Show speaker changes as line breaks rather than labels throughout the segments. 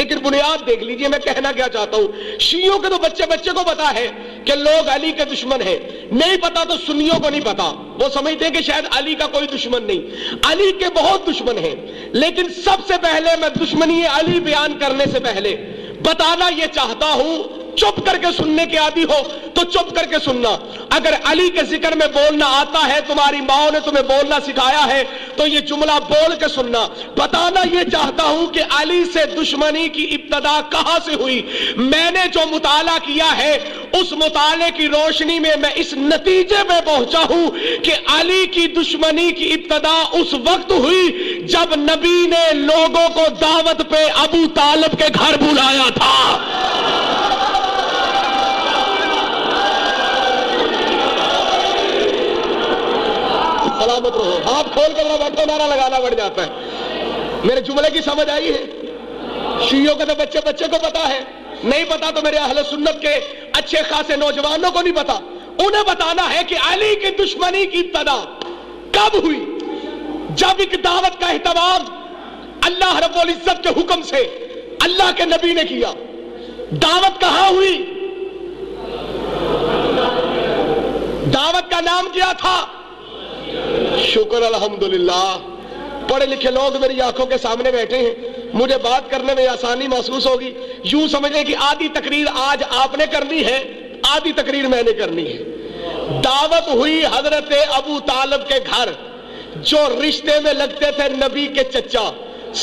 لیکن بنیاد دیکھ لیجئے میں کہنا کیا چاہتا ہوں. شیعوں کے تو بچے بچے کو پتا ہے کہ لوگ علی کے دشمن ہیں, نہیں پتا تو سنیوں کو نہیں پتا. وہ سمجھتے ہیں کہ شاید علی کا کوئی دشمن نہیں. علی کے بہت دشمن ہیں, لیکن سب سے پہلے میں دشمنی علی بیان کرنے سے پہلے بتانا یہ چاہتا ہوں, چپ کر کے سننے کے عادی ہو تو چپ کر کے سننا. اگر علی کے ذکر میں بولنا آتا ہے, تمہاری ماں نے تمہیں بولنا سکھایا ہے, تو یہ جملہ بول کے سننا. بتانا یہ چاہتا ہوں کہ علی سے دشمنی کی ابتدا کہاں سے ہوئی. میں نے جو مطالعہ کیا ہے اس مطالعے کی روشنی میں میں اس نتیجے پہ پہنچا ہوں کہ علی کی دشمنی کی ابتدا اس وقت ہوئی جب نبی نے لوگوں کو دعوت پہ ابو طالب کے گھر بلایا تھا. سلامت رہو. ہاتھ کھول کر نہ بیٹھو, نعرہ لگانا پڑ جاتا ہے. میرے جملے کی سمجھ آئی ہے؟ شیعوں کے تو بچے بچے کو پتا ہے, نہیں پتا تو میرے اہل سنت کے اچھے خاصے نوجوانوں کو نہیں پتا. انہیں بتانا ہے کہ علی کی دشمنی کی ابتدا کب ہوئی. جب ایک دعوت کا اہتمام اللہ رب العزت کے حکم سے اللہ کے نبی نے کیا. دعوت کہاں ہوئی؟ دعوت کا نام کیا تھا؟ شکر الحمدللہ. پڑھے لکھے لوگ میری آنکھوں کے سامنے بیٹھے ہیں, مجھے بات کرنے میں آسانی محسوس ہوگی. یوں سمجھیں کہ آدھی تقریر آج آپ نے کرنی ہے, آدھی تقریر میں نے کرنی ہے. دعوت ہوئی حضرت ابو طالب کے گھر, جو رشتے میں لگتے تھے نبی کے چچا.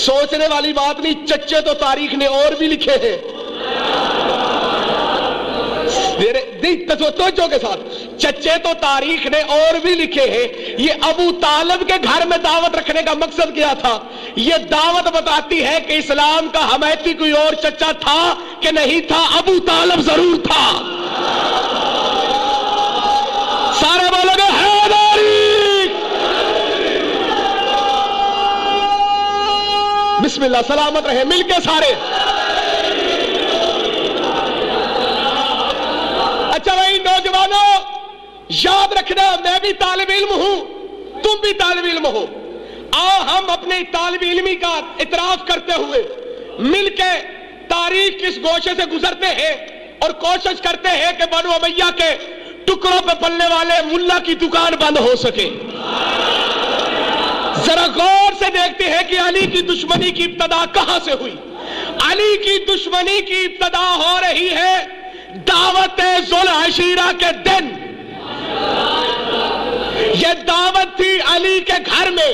سوچنے والی بات نہیں, چچے تو تاریخ نے اور بھی لکھے ہیں. توجہ کے ساتھ, چچے تو تاریخ نے اور بھی لکھے ہیں. یہ ابو طالب کے گھر میں دعوت رکھنے کا مقصد کیا تھا؟ یہ دعوت بتاتی ہے کہ اسلام کا حمایتی کوئی اور چچا تھا کہ نہیں تھا؟ ابو طالب ضرور تھا. سارے بولو گے حیدری. بسم اللہ, سلامت رہے مل کے سارے. اچھا بھائی نوجوانوں, یاد رکھنا میں بھی طالب علم ہوں, تم بھی طالب علم ہو. آؤ ہم اپنے طالب علمی کا اعتراف کرتے ہوئے مل کے تاریخ کس گوشے سے گزرتے ہیں اور کوشش کرتے ہیں کہ بنو امیہ کے ٹکڑوں پہ پلنے والے ملا کی دکان بند ہو سکے. ذرا غور سے دیکھتے ہیں کہ علی کی دشمنی کی ابتدا کہاں سے ہوئی. علی کی دشمنی کی ابتدا ہو رہی ہے دعوت ذوالعشیرہ کے دن. یہ دعوت تھی علی کے گھر میں.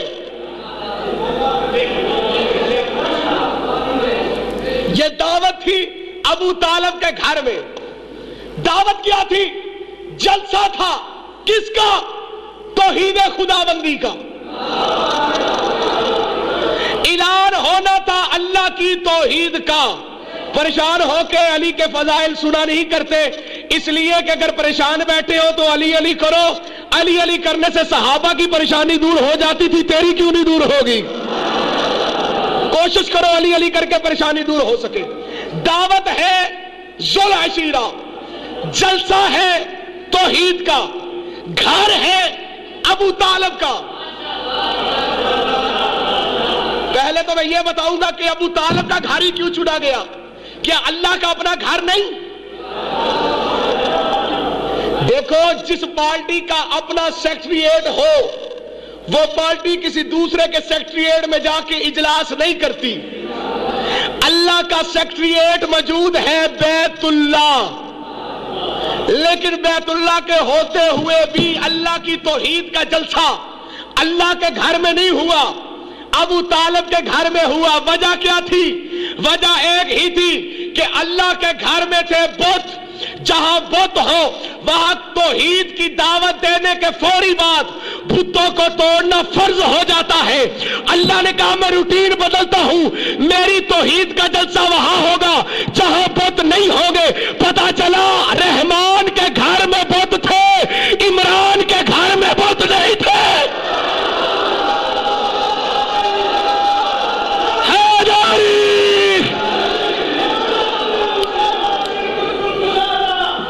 یہ دعوت تھی ابو طالب کے گھر میں. دعوت کیا تھی؟ جلسہ تھا. کس کا؟ توحید خداوندی کا. اعلان ہونا تھا اللہ کی توحید کا. پریشان ہو کے علی کے فضائل سنا نہیں کرتے, اس لیے کہ اگر پریشان بیٹھے ہو تو علی علی کرو. علی علی کرنے سے صحابہ کی پریشانی دور ہو جاتی تھی, تیری کیوں نہیں دور ہوگی؟ کوشش کرو علی علی کر کے پریشانی دور ہو سکے. دعوت ہے ذوالعشیرہ, جلسہ ہے توحید کا, گھر ہے ابو طالب کا. پہلے تو میں یہ بتاؤں گا کہ ابو طالب کا گھر ہی کیوں چنا گیا؟ کیا اللہ کا اپنا گھر نہیں؟ دیکھو, جس پارٹی کا اپنا سیکریٹریٹ ہو وہ پارٹی کسی دوسرے کے سیکریٹریٹ میں جا کے اجلاس نہیں کرتی. اللہ کا سیکریٹریٹ موجود ہے بیت اللہ, لیکن بیت اللہ کے ہوتے ہوئے بھی اللہ کی توحید کا جلسہ اللہ کے گھر میں نہیں ہوا, ابو طالب کے گھر میں ہوا. وجہ کیا تھی؟ وجہ ایک ہی تھی کہ اللہ کے گھر میں تھے بت. جہاں بت ہو وہاں توحید کی دعوت دینے کے فوری بعد بتوں کو توڑنا فرض ہو جاتا ہے. اللہ نے کہا میں روٹین بدلتا ہوں, میری توحید کا جلسہ وہاں ہوگا جہاں بت نہیں ہوگے. پتا چلا رحمان کے گھر میں بت تھے, عمران کے گھر میں بت نہیں تھے.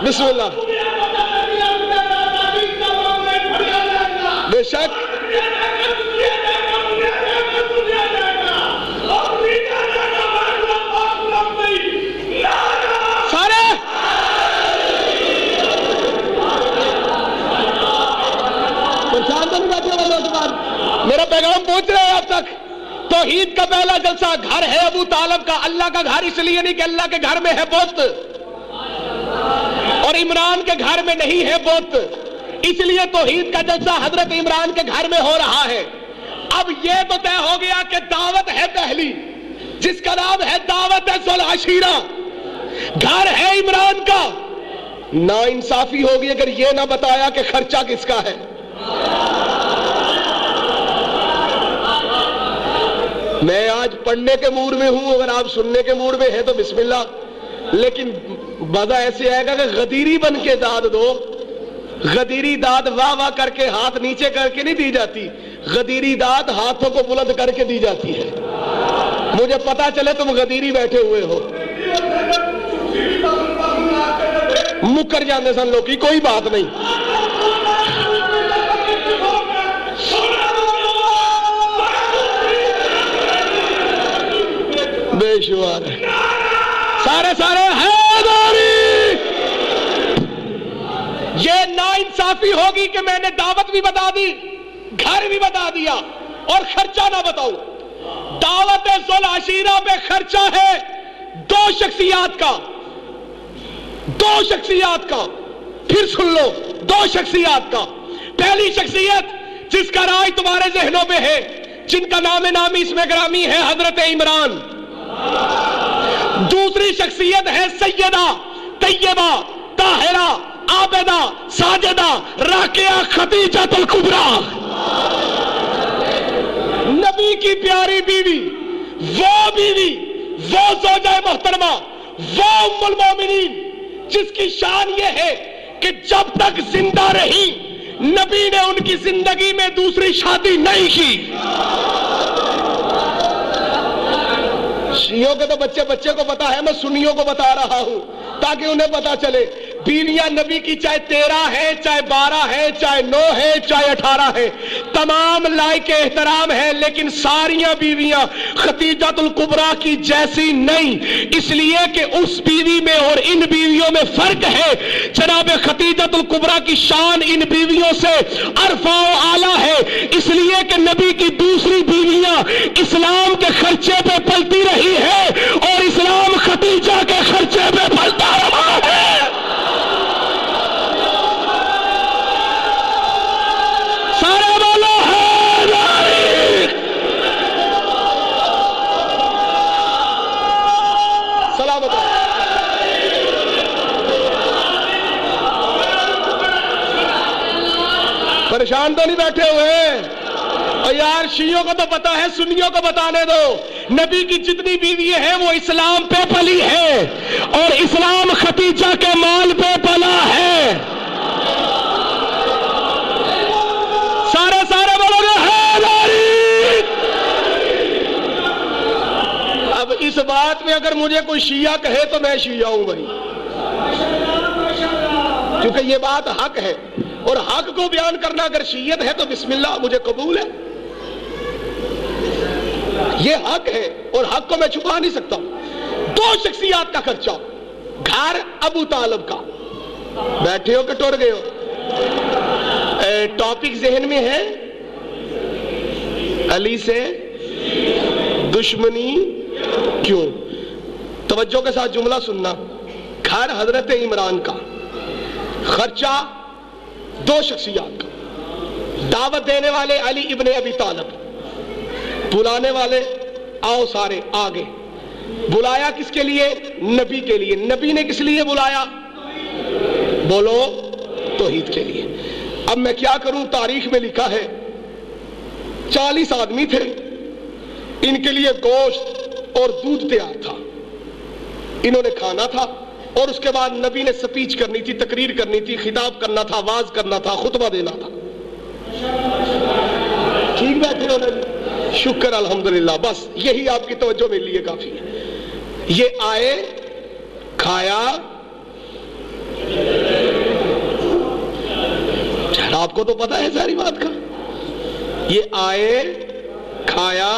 بسم اللہ. بے شک پہنچ رہے ہیں اب تک؟ توحید کا پہلا جلسہ گھر ہے ابو طالب کا. اللہ کا گھر اس لیے نہیں کہ اللہ کے گھر میں ہے بت، اور عمران کے گھر میں نہیں ہے بت، اس لیے توحید کا جلسہ حضرت عمران کے گھر میں ہو رہا ہے. اب یہ تو طے ہو گیا کہ دعوت ہے پہلی، جس کا نام ہے دعوت ذو العشیرہ، گھر ہے عمران کا. نا انصافی ہوگی اگر یہ نہ بتایا کہ خرچہ کس کا ہے. میں آج پڑھنے کے موڈ میں ہوں، اگر آپ سننے کے موڈ میں ہیں تو بسم اللہ، لیکن مزہ ایسے آئے گا کہ غدیری بن کے داد دو. غدیری داد واہ واہ کر کے ہاتھ نیچے کر کے نہیں دی جاتی، غدیری داد ہاتھوں کو بلند کر کے دی جاتی ہے. مجھے پتا چلے تم غدیری بیٹھے ہوئے ہو. مکر جانے سن لوگ کی کوئی بات نہیں. بے شمار ہے سارے حیداری. یہ نا انصافی ہوگی کہ میں نے دعوت بھی بتا دی، گھر بھی بتا دیا اور خرچہ نہ بتاؤں. دعوت ذو العشیرہ پہ خرچہ ہے دو شخصیات کا. پھر سن لو، دو شخصیات کا. پہلی شخصیت جس کا راج تمہارے ذہنوں میں ہے، جن کا نام نامی اس میں گرامی ہے حضرت عمران. دوسری شخصیت ہے سیدہ طیبہ طاہرہ عابدہ ساجدہ راکعہ خدیجہ الکبریٰ، نبی کی پیاری بیوی، وہ زوجہ محترمہ، وہ ام المومنین، جس کی شان یہ ہے کہ جب تک زندہ رہی نبی نے ان کی زندگی میں دوسری شادی نہیں کی. شیعوں کے تو بچے کو پتا ہے، میں سنیوں کو بتا رہا ہوں تاکہ انہیں پتا چلے. بیویاں نبی کی چاہے 13 ہے، چاہے 12 ہے، چاہے 9 ہے، چاہے 18 ہے، تمام لائق احترام ہے، لیکن ساریاں بیویاں خدیجہ الکبریٰ کی جیسی نہیں، اس لیے کہ اس بیوی میں اور ان بیویوں میں فرق ہے. جناب خدیجہ الکبریٰ کی شان ان بیویوں سے ارفع و اعلیٰ ہے، اس لیے کہ نبی کی دوسری بیویاں اسلام کے خرچے پہ پلتی رہی ہے اور اسلام خدیجہ کے خرچے پہ پلتا رہا ہے. سارے بولو حیداری. سلامت. پریشان تو نہیں بیٹھے ہوئے؟ اور یار شیعوں کو تو پتا ہے، سنیوں کو بتانے دو. نبی کی جتنی بیوی ہیں وہ اسلام پہ پلی ہے اور اسلام خدیجہ کے مال پہ پلا ہے. سارے بولو گے حیداری. اب اس بات میں اگر مجھے کوئی شیعہ کہے تو میں شیعہ ہوں بھائی، کیونکہ یہ بات حق ہے اور حق کو بیان کرنا اگر شیعت ہے تو بسم اللہ، مجھے قبول ہے. یہ حق ہے اور حق کو میں چھپا نہیں سکتا. دو شخصیات کا خرچہ، گھر ابو طالب کا. بیٹھے ہو کہ ٹر گئے ہو؟ ٹاپک ذہن میں ہے؟ علی سے دشمنی کیوں؟ توجہ کے ساتھ جملہ سننا. گھر حضرت عمران کا، خرچہ دو شخصیات کا. دعوت دینے والے علی ابن ابی طالب، بلانے والے آؤ سارے آگے. بلایا کس کے لیے؟ نبی کے لیے. نبی نے کس لیے بلایا؟ بولو، توحید کے لیے. اب میں کیا کروں؟ تاریخ میں لکھا ہے 40 آدمی تھے، ان کے لیے گوشت اور دودھ تیار تھا، انہوں نے کھانا تھا اور اس کے بعد نبی نے سپیچ کرنی تھی، تقریر کرنی تھی، خطاب کرنا تھا، واز کرنا تھا، خطبہ دینا تھا. ٹھیک بیٹھے ہو نبی؟ شکر الحمدللہ. بس یہی آپ کی توجہ میرے لیے کافی ہے. یہ آئے، کھایا. آپ کو تو پتا ہے ساری بات کا. یہ آئے، کھایا،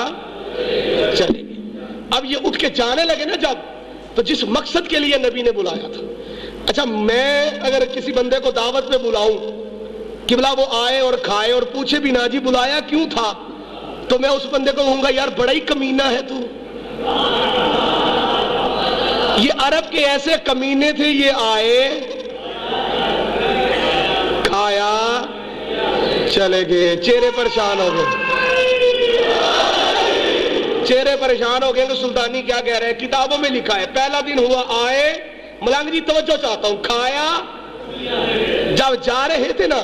چلے گئے. اب یہ اٹھ کے جانے لگے نا جب، تو جس مقصد کے لیے نبی نے بلایا تھا. اچھا میں اگر کسی بندے کو دعوت پہ بلاؤں، قبلہ وہ آئے اور کھائے اور پوچھے بھی نا جی بلایا کیوں تھا، تو میں اس بندے کو کہوں گا یار بڑا ہی کمینہ ہے تو. یہ عرب کے ایسے کمینے تھے, یہ آئے, کھایا, چلے گئے, چہرے پریشان ہو گئے. چہرے پریشان ہو گئے تو سلطانی کیا کہہ رہے ہیں؟ کتابوں میں لکھا ہے پہلا دن ہوا آئے, ملنگ جی توجہ چاہتا ہوں, کھایا. جب جا رہے تھے نا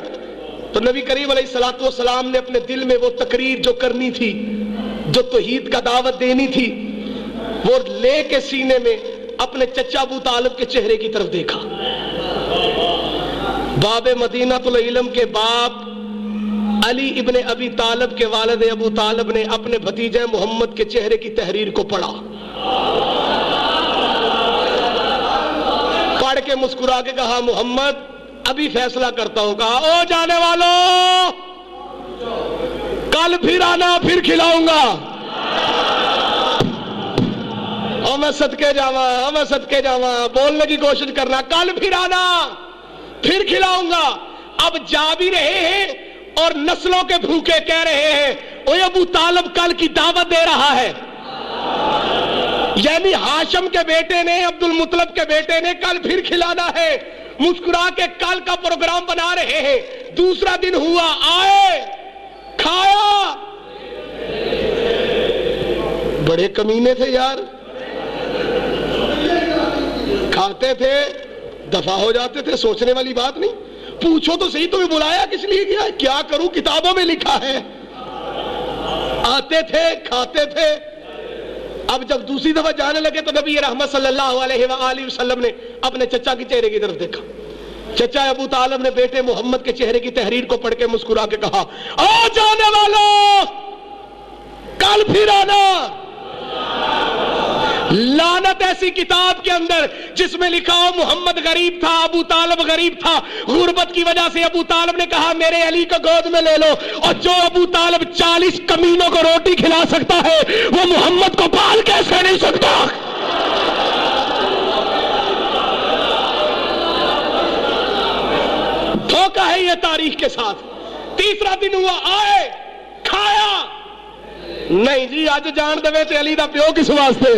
تو نبی کریم علیہ الصلوۃ والسلام نے اپنے دل میں وہ تقریر جو کرنی تھی, جو توحید کا دعوت دینی تھی, وہ لے کے سینے میں اپنے چچا ابو طالب کے چہرے کی طرف دیکھا. باب مدینہ العلم کے باپ علی ابن ابی طالب کے والد ابو طالب نے اپنے بھتیجے محمد کے چہرے کی تحریر کو پڑھا, پڑھ کے مسکرا کے کہا محمد ابھی فیصلہ کرتا ہوں. کہا او جانے والوں, کل پھر آنا, پھر کھلاؤں گا. او میں صدقے جاواں, میں صدقے جاواں, بولنے کی کوشش کرنا, کل پھر آنا, پھر کھلاؤں گا. اب جا بھی رہے ہیں اور نسلوں کے بھوکے کہہ رہے ہیں اوے ابو طالب کل کی دعوت دے رہا ہے. یعنی ہاشم کے بیٹے نے, عبد المطلب کے بیٹے نے کل پھر کھلانا ہے. مسکرا کے کل کا پروگرام بنا رہے ہیں. دوسرا دن ہوا, آئے, کھایا. بڑے کمینے تھے یار, کھاتے تھے, دفع ہو جاتے تھے. سوچنے والی بات نہیں. پوچھو تو صحیح تمہیں بلایا کس لیے گیا؟ کیا کروں, کتابوں میں لکھا ہے. آتے تھے, کھاتے تھے. اب جب دوسری دفعہ جانے لگے تو نبی رحمت صلی اللہ علیہ وآلہ وسلم نے اپنے چچا کے چہرے کی طرف دیکھا. چچا ابو طالب نے بیٹے محمد کے چہرے کی تحریر کو پڑھ کے مسکرا کے کہا او جانے والوں, کل پھر آنا. لعنت ایسی کتاب کے اندر جس میں لکھا ہو محمد غریب تھا, ابو طالب غریب تھا, غربت کی وجہ سے ابو طالب نے کہا میرے علی کو گود میں لے لو, اور جو ابو طالب 40 کمینوں کو روٹی کھلا سکتا ہے وہ محمد کو پال کیسے نہیں سکتا؟ دھوکہ ہے یہ تاریخ کے ساتھ. تیسرا دن ہوا, آئے, کھایا. نہیں جی اج جان دے تے علی دا پیو کس واسطے؟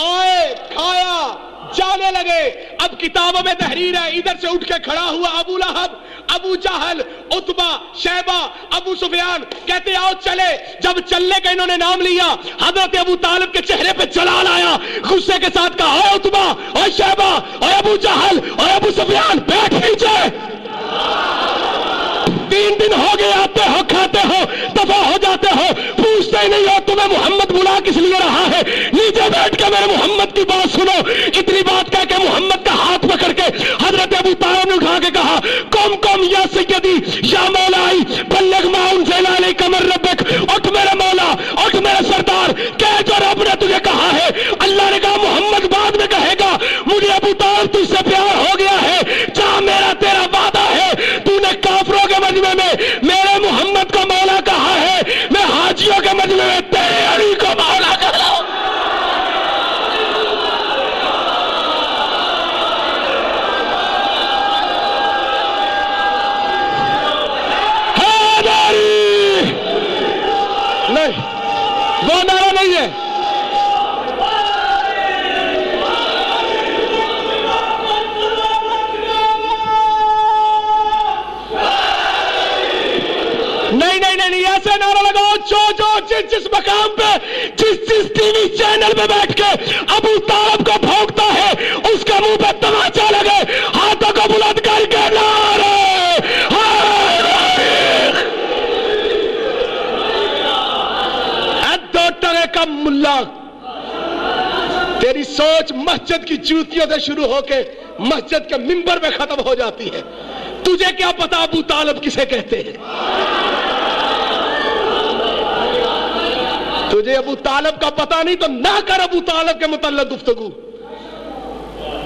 آئے, کھایا, جانے لگے. اب کتابوں میں تحریر ہے. ادھر سے اٹھ کے کھڑا ہوا ابو لہب, ابو جہل, عتبہ, شیبہ, ابو سفیان. کہتے آؤ چلے. جب چلنے کا انہوں نے نام لیا, حضرت ابو طالب کے چہرے پہ جلال آیا. غصے کے ساتھ کہا اے عتبہ, اے شیبہ, اے ابو جہل, اے ابو سفیان, بیٹھ نیچے. 3 دن ہو گئے, آتے ہو, کھاتے ہو, دفع ہو جاتے ہو, پوچھتے ہی نہیں ہو تمہیں محمد بلا کس لیے رہا ہے. نیچے بیٹھ کے میرے محمد کی بات سنو. اتنی بات کہہ کے محمد کا ہاتھ پکڑ کے حضرت ابو طالب نے اٹھا کے کہا قم قم یا سیدی یا مولائی بلغ ما انزل الیک من ربک. اٹھ میرے مولا, اٹھ میرے سردار, کہہ جو رب نے تجھے کہا ہے. اللہ نے کہا محمد بعد میں کہے گا مجھے ابو طالب تجھ سے پیار ہو گیا ہے, جا میرا تیرا وعدہ ہے. تو نے کافروں کے مجمع میں میرے محمد کو مولا کہا ہے, میں حاجیوں کے مجمع میں تیرے علی کو مولا کہہ رہا ہوں. نہیں, وہ نعرہ نہیں ہے. نہیں, ایسے نعرہ لگاؤ جو جس مقام پہ جس ٹی وی چینل پہ بیٹھ کے ابو طالب کو بھونکتا ہے اس کا منہ پہ تماچا لگے, ہاتھوں کو بلند کر کے نعرہ دو ٹرے کا ملا. تیری سوچ مسجد کی جوتیوں سے شروع ہو کے مسجد کے منبر پہ ختم ہو جاتی ہے. تجھے کیا پتا ابو طالب کسے کہتے ہیں؟ تجھے ابو طالب کا پتا نہیں تو نہ کر ابو طالب کے متعلق گفتگو.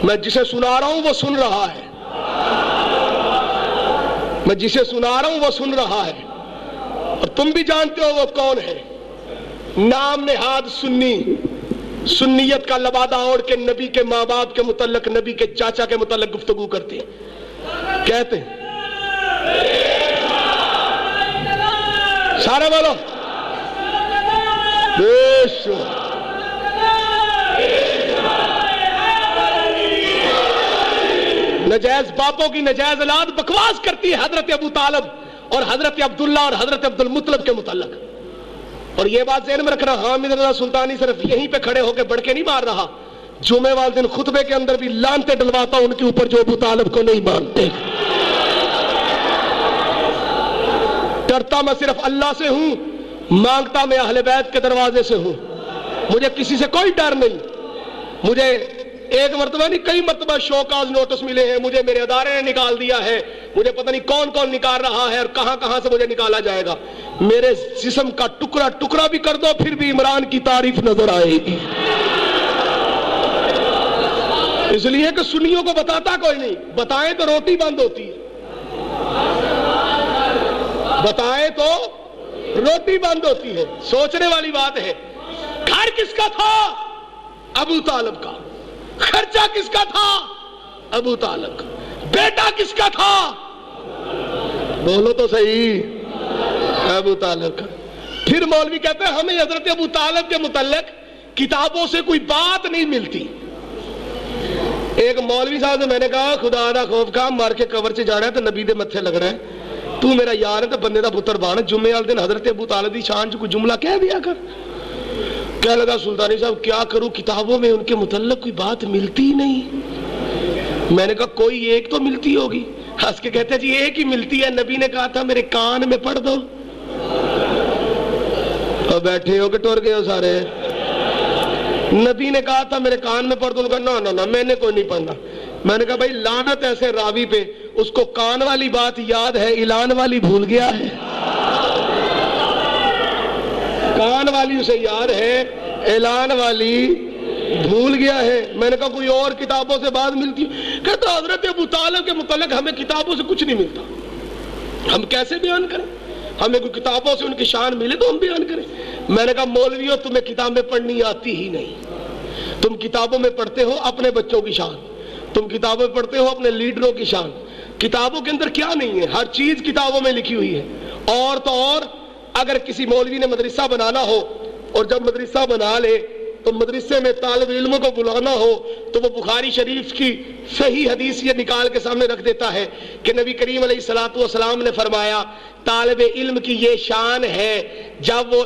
میں جسے سنا رہا ہوں وہ سن رہا ہے, میں جسے سنا رہا ہوں وہ سن رہا ہے, اور تم بھی جانتے ہو وہ کون ہے. نام نہاد سنی, سنیت کا لبادہ اوڑھ کے نبی کے ماں باپ کے متعلق, نبی کے چاچا کے متعلق گفتگو کرتے ہیں. کہتے ہیں سارے بولو بیش نجائز باپوں کی نجائز اولاد بکواس کرتی ہے حضرت ابو طالب اور حضرت عبداللہ اور حضرت عبد المطلب کے متعلق. اور یہ بات ذہن میں رکھنا، حامد رضا سلطانی صرف یہیں پہ کھڑے ہو کے بڑھ کے نہیں مار رہا، جمعے والے دن خطبے کے اندر بھی لانتے ڈلواتا ان کے اوپر جو ابو طالب کو نہیں مانتے. ڈرتا میں صرف اللہ سے ہوں، مانگتا میں اہل بیت کے دروازے سے ہوں. مجھے کسی سے کوئی ڈر نہیں. مجھے ایک مرتبہ نہیں کئی مرتبہ شوکاز نوٹس ملے ہیں، مجھے میرے ادارے نے نکال دیا ہے، مجھے پتہ نہیں کون کون نکال رہا ہے اور کہاں کہاں سے مجھے نکالا جائے گا. میرے جسم کا ٹکڑا ٹکڑا بھی کر دو پھر بھی عمران کی تعریف نظر آئے گی. اس لیے کہ سنیوں کو بتاتا کوئی نہیں، بتائیں تو روٹی بند ہوتی ہے، بتائیں تو روٹی بند ہوتی ہے. سوچنے والی بات ہے. گھر کس کا تھا؟ ابو طالب کا. خرچہ کس کا تھا؟ ابو طالب کا. بیٹا کس کا تھا؟ بولو تو صحیح، ابو طالب کا. پھر مولوی کہتے ہیں ہمیں حضرت ابو طالب کے متعلق کتابوں سے کوئی بات نہیں ملتی. ایک مولوی صاحب سے میں نے کہا خدا دا خوف کا مار کے قبر سے جانا ہے تو نبی دے متھے لگ رہا ہے، تو میرا یار ہے تو بندے دا پتر بان. جمعے والے دن حضرت ابو طالب دی شان جو کوئی جملہ کہہ دیا کر. کہنے لگا سلطانی صاحب کیا کروں، کتابوں میں ان کے متعلق کوئی بات ملتی ہی نہیں. میں نے کہا کوئی ایک تو ملتی ہوگی. ہنس کے کہتے جی ایک ہی ملتی ہے، نبی نے کہا تھا میرے کان میں پڑھ دو. اور بیٹھے ہو کہ ٹور گئے ہو سارے. نبی نے کہا تھا میرے کان میں پڑھ دو. نہ میں نے کوئی نہیں پڑھنا. میں نے کہا بھائی لعنت ایسے راوی پہ، اس کو کان والی بات یاد ہے، اعلان والی بھول گیا ہے. کان والی اسے یاد ہے، اعلان والی بھول گیا ہے. میں نے کہا کوئی اور کتابوں سے بات ملتی ہے؟ کہتا حضرت ابو طالب کے متعلق ہمیں کتابوں سے کچھ نہیں ملتا. ہم کیسے بیان کریں؟ ہمیں کوئی کتابوں سے ان کی شان ملے تو ہم بیان کریں. میں نے کہا مولویوں تمہیں کتابیں پڑھنی آتی ہی نہیں. تم کتابوں میں پڑھتے ہو اپنے بچوں کی شان، تم کتابوں میں پڑھتے ہو اپنے لیڈروں کی شان. کتابوں کے اندر کیا نہیں ہے؟ ہر چیز کتابوں میں لکھی ہوئی ہے. اور تو اور اگر کسی مولوی نے مدرسہ بنانا ہو اور جب مدرسہ بنا لے تو مدرسے میں طالب علموں کو بلانا ہو تو وہ بخاری شریف کی صحیح حدیث یہ نکال کے سامنے رکھ دیتا ہے کہ نبی کریم علیہ الصلوۃ والسلام نے فرمایا طالب علم کی یہ شان ہے جب وہ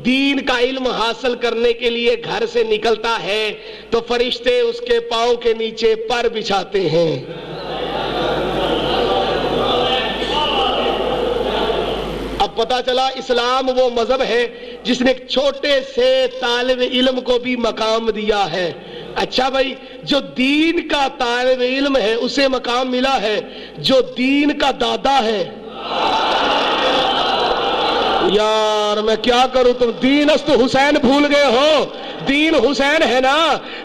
دین کا علم حاصل کرنے کے لیے گھر سے نکلتا ہے تو فرشتے اس کے پاؤں کے نیچے پر بچھاتے ہیں. اب پتہ چلا اسلام وہ مذہب ہے جس نے ایک چھوٹے سے طالب علم کو بھی مقام دیا ہے. اچھا بھائی جو دین کا طالب علم ہے اسے مقام ملا ہے، جو دین کا دادا ہے یار میں کیا کروں، تم دین است حسین بھول گئے ہو. دین حسین ہے نا،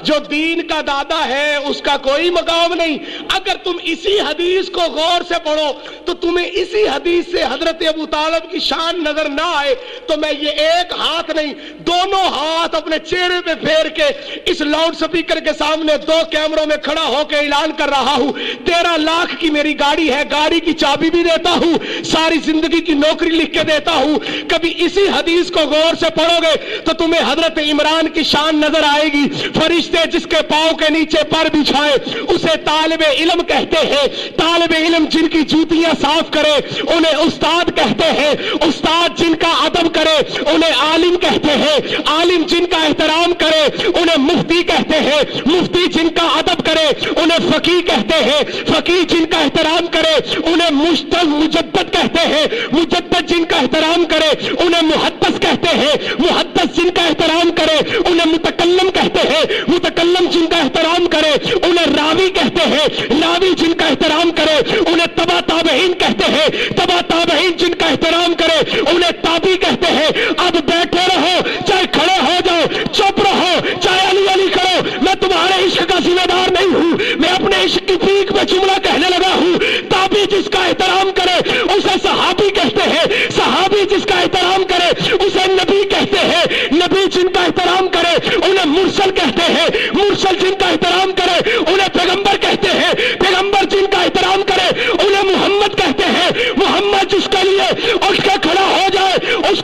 جو دین کا دادا ہے اس کا کوئی مقام نہیں. اگر تم اسی حدیث کو غور سے پڑھو تو تمہیں اسی حدیث سے حضرت ابو طالب کی شان نظر نہ آئے تو میں یہ ایک ہاتھ نہیں دونوں ہاتھ اپنے چہرے پہ پھیر کے اس لاؤڈ سپیکر کے سامنے 2 کیمروں میں کھڑا ہو کے اعلان کر رہا ہوں 13 لاکھ کی میری گاڑی ہے، گاڑی کی چابی بھی دیتا ہوں، ساری زندگی کی نوکری لکھ کے دیتا ہوں. کبھی اسی حدیث کو غور سے پڑھو گے تو تمہیں حضرت عمران کی شان نظر آئے گی. فرشتے جس کے پاؤں کے نیچے پر بچھائے اسے طالب علم کہتے ہیں. طالب علم جن کی جوتیاں صاف کرے انہیں استاد کہتے ہیں. استاد جن کا ادب کرے انہیں عالم کہتے ہیں. عالم جن کا احترام کرے انہیں مفتی کہتے ہیں. مفتی جن کا ادب کرے انہیں فقیہ کہتے ہیں. فقیہ جن کا احترام کرے انہیں مجدد کہتے ہیں. مجدد جن کا احترام کرے انہیں محدث کہتے ہیں. محدث جن کا احترام کرے انہیں متکلم کہتے ہیں. متکلم جن کا احترام کرے انہیں راوی کہتے ہیں. راوی جن کا احترام کرے انہیں تبع تابعین کہتے ہیں. تبع تابعین جن کا احترام کرے انہیں تابعی کہتے ہیں. اب بیٹھے رہو چاہے کھڑے ہو جاؤ، چپ رہو چاہے علی علی کرو، میں تمہارے عشق کا ذمہ دار نہیں ہوں. میں اپنے عشق کی پیک میں جملہ کہنے لگا ہوں. تابعی جس کا احترام کرے اسے صحابی کہتے ہیں. صحابی جس کا احترام کرے اسے نبی کہتے ہیں. نبی جن کا احترام کرے انہیں مرسل کہتے ہیں. مرسل جن کا احترام کرے انہیں پیغمبر کہتے ہیں. پیغمبر جن کا احترام کرے انہیں محمد کہتے ہیں. محمد جس کے لیے اٹھ کے کھڑا ہو جائے اس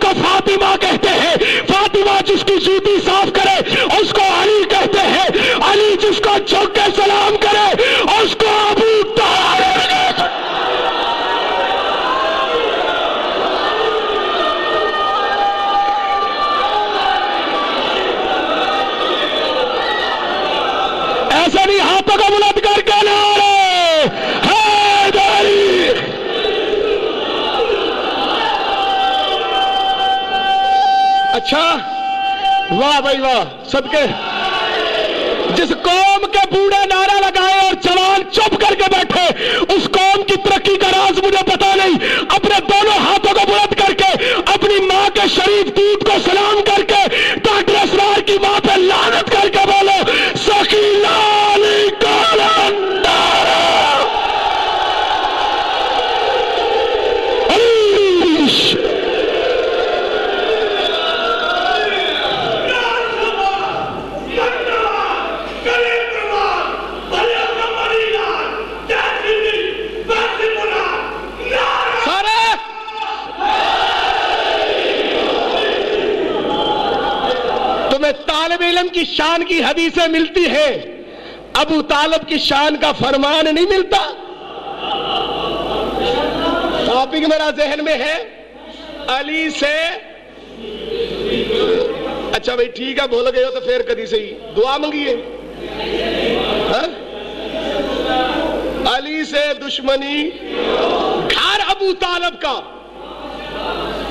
جس کو جھک کے سلام کرے اس کو ابو طالب ایسا نہیں، ہاتھوں کو بلند کر کے نعرے حیدری۔ اچھا، واہ بھائی واہ، صدقے جس قوم کے بوڑھے نعرہ لگائے اور جوان چپ کر کے بیٹھے، اس قوم کی ترقی کا راز مجھے پتا نہیں۔ اپنے دونوں ہاتھوں کو بلند کر کے اپنی ماں کے شریف دودھ کو سلام کر کے ڈاکٹر اسرار کی ماں پہ لعنت کر کے بولو ثقیلہ علی کلندر علیش۔ طالب علم کی شان کی حدیثیں ملتی ہیں، ابو طالب کی شان کا فرمان نہیں ملتا۔ ٹاپک میرا ذہن میں ہے علی سے، اچھا بھائی ٹھیک ہے، بھول گئے ہو تو پھر کدی سے ہی دعا منگیے۔ علی سے دشمنی، گھر ابو طالب کا،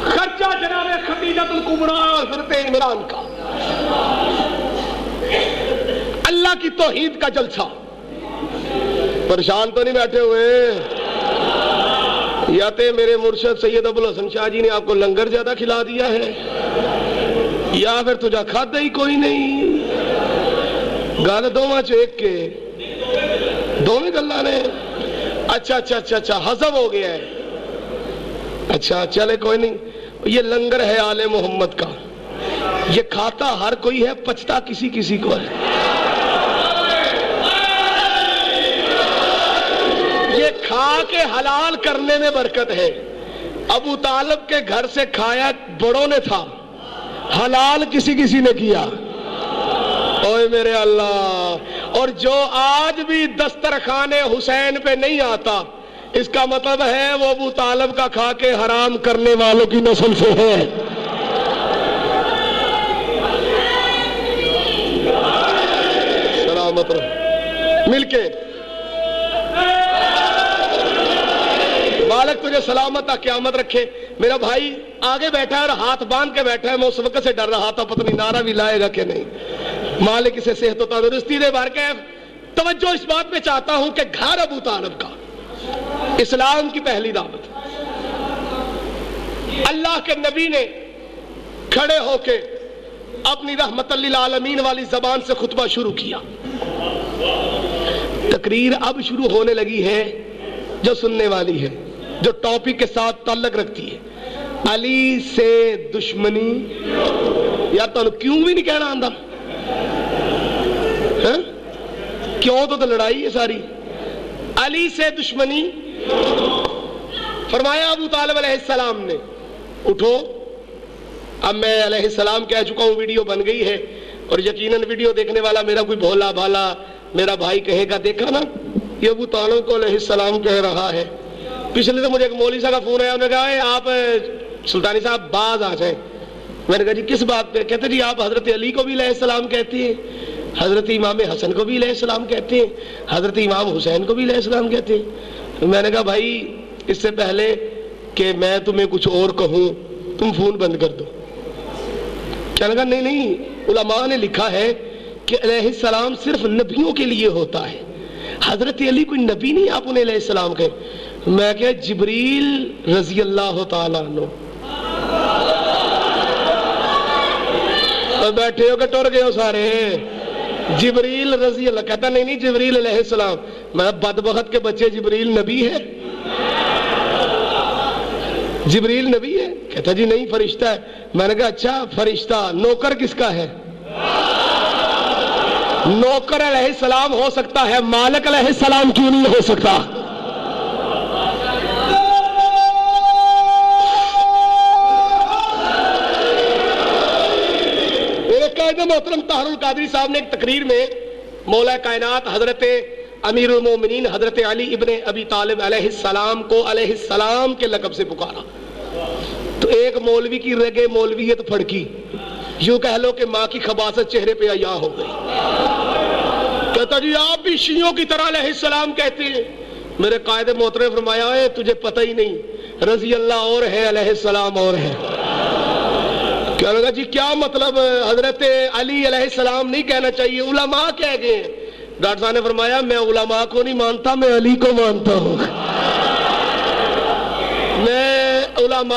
خرچہ جناب خدیجہ الکبریٰ حضرت عمران کا، اللہ کی توحید کا جلسہ۔ پریشان تو نہیں بیٹھے ہوئے؟ یا تے میرے مرشد سید ابو الحسن شاہ جی نے آپ کو لنگر زیادہ کھلا دیا ہے، یا پھر تجھا کھادا ہی کوئی نہیں؟ گل دوواں چ ایک کے دونوں گلاں نے۔ اچھا اچھا اچھا اچھا حذف ہو گیا ہے، اچھا چلے کوئی نہیں۔ یہ لنگر ہے آل محمد کا، یہ کھاتا ہر کوئی ہے، پچتا کسی کسی کو ہے۔ یہ کھا کے حلال کرنے میں برکت ہے۔ ابو طالب کے گھر سے کھایا بڑوں نے تھا، حلال کسی کسی نے کیا۔ اوے میرے اللہ، اور جو آج بھی دسترخوان حسین پہ نہیں آتا، اس کا مطلب ہے وہ ابو طالب کا کھا کے حرام کرنے والوں کی نسل سے ہے۔ سلامت رہو مل کے، مالک تجھے سلامت قیامت رکھے۔ میرا بھائی آگے بیٹھا ہے اور ہاتھ باندھ کے بیٹھا ہے، میں اس وقت سے ڈر رہا تھا پتہ نہیں نعرہ بھی لائے گا کہ نہیں۔ مالک اسے صحت و تندرستی دے۔ بارکیف توجہ اس بات پہ چاہتا ہوں کہ گھر ابو طالب کا اسلام کی پہلی دعوت، اللہ کے نبی نے کھڑے ہو کے اپنی رحمت للعالمین والی زبان سے خطبہ شروع کیا۔ تقریر اب شروع ہونے لگی ہے جو سننے والی ہے، جو ٹاپک کے ساتھ تعلق رکھتی ہے۔ علی سے دشمنی، یا تو کیوں بھی نہیں کہنا آندہ؟ کیوں تو لڑائی ہے ساری۔ علی سے دشمنی، فرمایا ابو طالب علیہ السلام نے اٹھو۔ اب میں علیہ السلام کہہ چکا ہوں، ویڈیو بن گئی ہے، اور یقیناً ویڈیو دیکھنے والا میرا کوئی بھولا بھالا میرا بھائی کہے گا دیکھا نا یہ ابو طالب کو علیہ السلام کہہ رہا ہے۔ پچھلے سے مجھے ایک مولوی صاحب کا فون آیا، انہوں نے کہا آپ سلطانی صاحب باز آ جائیں۔ میں نے کہا جی کس بات پہ؟ کہتے جی آپ حضرت علی کو بھی علیہ السلام کہتے ہیں، حضرت امام حسن کو بھی علیہ السلام کہتے ہیں، حضرت امام حسین کو بھی علیہ السلام کہتے ہیں۔ میں نے کہا بھائی اس سے پہلے کہ میں تمہیں کچھ اور کہوں تم فون بند کر دو۔ کہنے لگا نہیں نہیں، علماء نے لکھا ہے کہ علیہ السلام صرف نبیوں کے لیے ہوتا ہے، حضرت علی کوئی نبی نہیں آپ انہیں علیہ السلام کہیں۔ میں کہ جبریل رضی اللہ تعالیٰ عنہ، تو بیٹھے ہو کہ ٹر گئے ہو سارے؟ جبریل رضی اللہ، کہتا نہیں نہیں جبریل علیہ السلام۔ میں بدبخت کے بچے، جبریل نبی ہے؟ جبریل نبی ہے؟ کہتا جی نہیں فرشتہ ہے۔ میں نے کہا اچھا فرشتہ، نوکر کس کا ہے؟ نوکر علیہ السلام ہو سکتا ہے، مالک علیہ السلام کیوں نہیں ہو سکتا؟ میرے قائد محترم طاہر القادری صاحب نے ایک تقریر میں مولا کائنات حضرت امیر المومنین حضرت علی ابن ابی طالب علیہ السلام کو علیہ السلام کے لقب سے پکارا تو ایک مولوی کی رگے مولویت پھڑکی، یوں کہہ لو کہ ماں کی خباثت چہرے پہ عیاں ہو گئی۔ کہتا جی آپ بھی شیعوں کی طرح علیہ السلام کہتے ہیں؟ میرے قائد محترم فرمایا ہے تجھے پتہ ہی نہیں، رضی اللہ اور ہے علیہ السلام اور ہے۔ کیا لگا جی کیا مطلب حضرت علی علیہ السلام نہیں کہنا چاہیے، علماء کہہ گئے؟ ڈاکٹر صاحب نے فرمایا میں علماء کو نہیں مانتا، میں علی کو مانتا ہوں۔ میں علماء